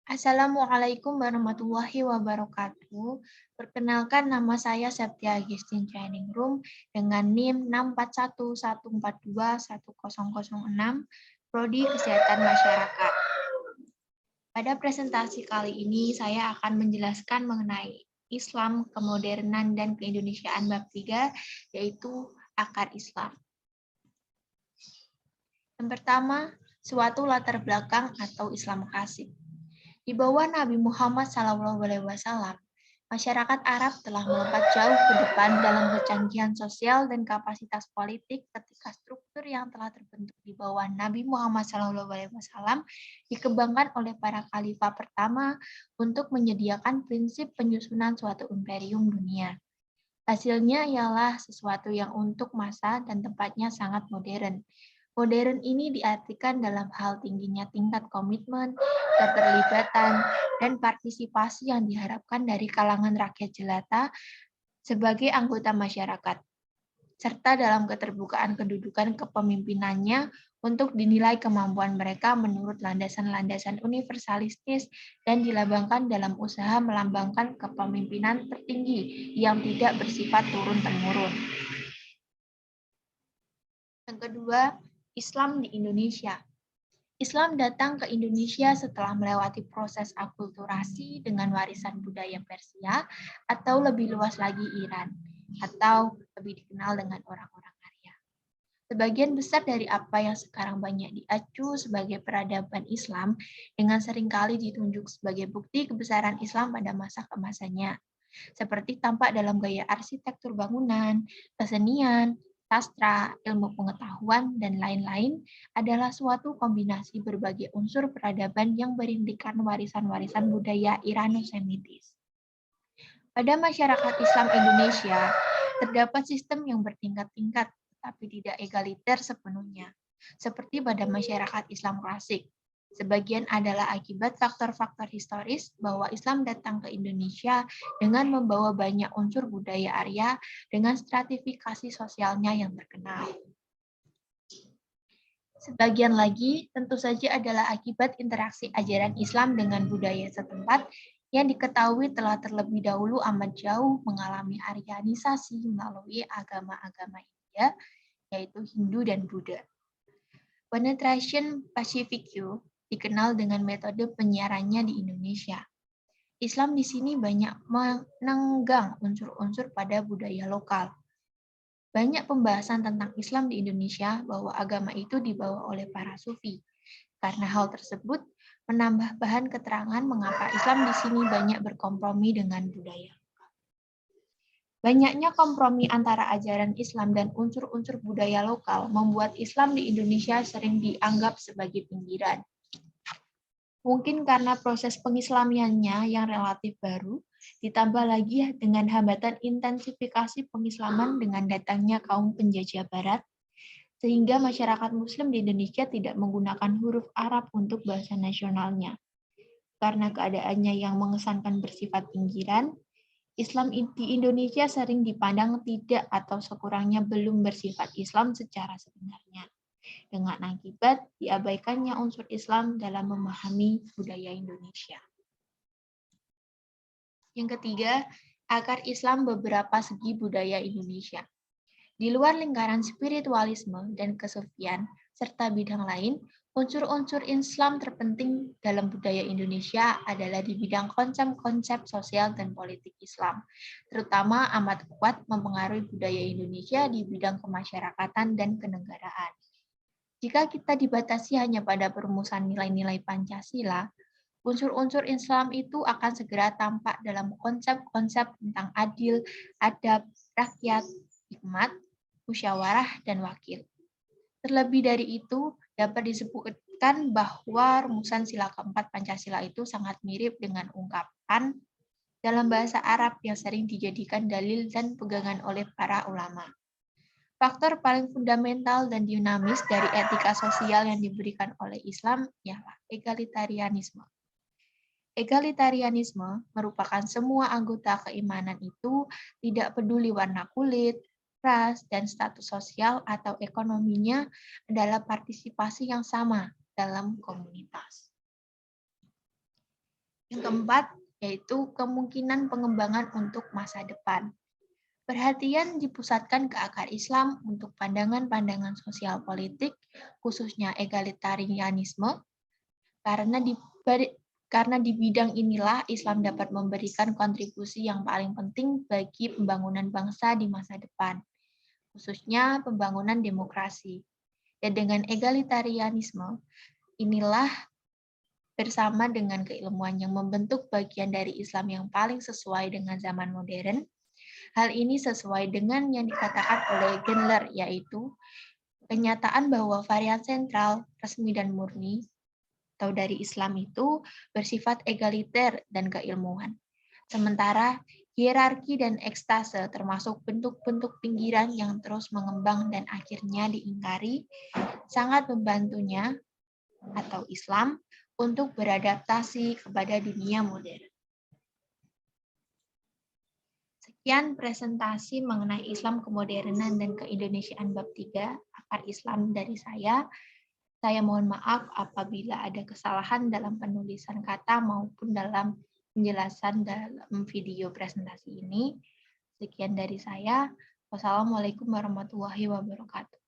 Assalamualaikum warahmatullahi wabarakatuh. Perkenalkan, nama saya Septia Agustin Training Room dengan NIM 64114210006, Prodi Kesehatan Masyarakat. Pada presentasi kali ini saya akan menjelaskan mengenai Islam, kemodernan, dan keindonesiaan bab 3, yaitu akar Islam. Yang pertama, suatu latar belakang atau Islam klasik. Di bawah Nabi Muhammad SAW, masyarakat Arab telah melompat jauh ke depan dalam kecanggihan sosial dan kapasitas politik ketika struktur yang telah terbentuk di bawah Nabi Muhammad SAW dikembangkan oleh para khalifah pertama untuk menyediakan prinsip penyusunan suatu imperium dunia. Hasilnya ialah sesuatu yang untuk masa dan tempatnya sangat modern. Modern ini diartikan dalam hal tingginya tingkat komitmen, keterlibatan, dan partisipasi yang diharapkan dari kalangan rakyat jelata sebagai anggota masyarakat, serta dalam keterbukaan kedudukan kepemimpinannya untuk dinilai kemampuan mereka menurut landasan-landasan universalistis dan dilambangkan dalam usaha melambangkan kepemimpinan tertinggi yang tidak bersifat turun-temurun. Yang kedua, Islam di Indonesia. Islam datang ke Indonesia setelah melewati proses akulturasi dengan warisan budaya Persia atau lebih luas lagi Iran, atau lebih dikenal dengan orang-orang Arya. Sebagian besar dari apa yang sekarang banyak diacu sebagai peradaban Islam dengan seringkali ditunjuk sebagai bukti kebesaran Islam pada masa keemasannya, seperti tampak dalam gaya arsitektur bangunan, kesenian, sastra, ilmu pengetahuan, dan lain-lain adalah suatu kombinasi berbagai unsur peradaban yang berindikan warisan-warisan budaya Irano-Semitis. Pada masyarakat Islam Indonesia, terdapat sistem yang bertingkat-tingkat, tetapi tidak egaliter sepenuhnya, seperti pada masyarakat Islam klasik. Sebagian adalah akibat faktor-faktor historis bahwa Islam datang ke Indonesia dengan membawa banyak unsur budaya Arya dengan stratifikasi sosialnya yang terkenal. Sebagian lagi tentu saja adalah akibat interaksi ajaran Islam dengan budaya setempat yang diketahui telah terlebih dahulu amat jauh mengalami Aryanisasi melalui agama-agama India, yaitu Hindu dan Buddha. Penetration Pacific View dikenal dengan metode penyiarannya di Indonesia. Islam di sini banyak menenggang unsur-unsur pada budaya lokal. Banyak pembahasan tentang Islam di Indonesia bahwa agama itu dibawa oleh para sufi. Karena hal tersebut menambah bahan keterangan mengapa Islam di sini banyak berkompromi dengan budaya. Banyaknya kompromi antara ajaran Islam dan unsur-unsur budaya lokal membuat Islam di Indonesia sering dianggap sebagai pinggiran. Mungkin karena proses pengislamiannya yang relatif baru, ditambah lagi dengan hambatan intensifikasi pengislaman dengan datangnya kaum penjajah barat, sehingga masyarakat Muslim di Indonesia tidak menggunakan huruf Arab untuk bahasa nasionalnya. Karena keadaannya yang mengesankan bersifat pinggiran, Islam di Indonesia sering dipandang tidak atau sekurangnya belum bersifat Islam secara sebenarnya, dengan akibat diabaikannya unsur Islam dalam memahami budaya Indonesia. Yang ketiga, akar Islam beberapa segi budaya Indonesia. Di luar lingkaran spiritualisme dan kesufian, serta bidang lain, unsur-unsur Islam terpenting dalam budaya Indonesia adalah di bidang konsep-konsep sosial dan politik Islam, terutama amat kuat mempengaruhi budaya Indonesia di bidang kemasyarakatan dan kenegaraan. Jika kita dibatasi hanya pada perumusan nilai-nilai Pancasila, unsur-unsur Islam itu akan segera tampak dalam konsep-konsep tentang adil, adab, rakyat, hikmat, musyawarah, dan wakil. Terlebih dari itu, dapat disebutkan bahwa rumusan sila keempat Pancasila itu sangat mirip dengan ungkapan dalam bahasa Arab yang sering dijadikan dalil dan pegangan oleh para ulama. Faktor paling fundamental dan dinamis dari etika sosial yang diberikan oleh Islam ialah egalitarianisme. Egalitarianisme merupakan semua anggota keimanan itu tidak peduli warna kulit, ras, dan status sosial atau ekonominya adalah partisipasi yang sama dalam komunitas. Yang keempat, yaitu kemungkinan pengembangan untuk masa depan. Perhatian dipusatkan ke akar Islam untuk pandangan-pandangan sosial politik, khususnya egalitarianisme, karena di bidang inilah Islam dapat memberikan kontribusi yang paling penting bagi pembangunan bangsa di masa depan, khususnya pembangunan demokrasi. Dan dengan egalitarianisme, inilah bersama dengan keilmuan yang membentuk bagian dari Islam yang paling sesuai dengan zaman modern. Hal ini sesuai dengan yang dikatakan oleh Gendler, yaitu kenyataan bahwa varian sentral, resmi, dan murni atau dari Islam itu bersifat egaliter dan keilmuan. Sementara hierarki dan ekstase termasuk bentuk-bentuk pinggiran yang terus mengembang dan akhirnya diingkari, sangat membantunya atau Islam untuk beradaptasi kepada dunia modern. Sekian presentasi mengenai Islam kemodernan dan keindonesiaan bab 3, akar Islam dari saya. Saya mohon maaf apabila ada kesalahan dalam penulisan kata maupun dalam penjelasan dalam video presentasi ini. Sekian dari saya. Wassalamualaikum warahmatullahi wabarakatuh.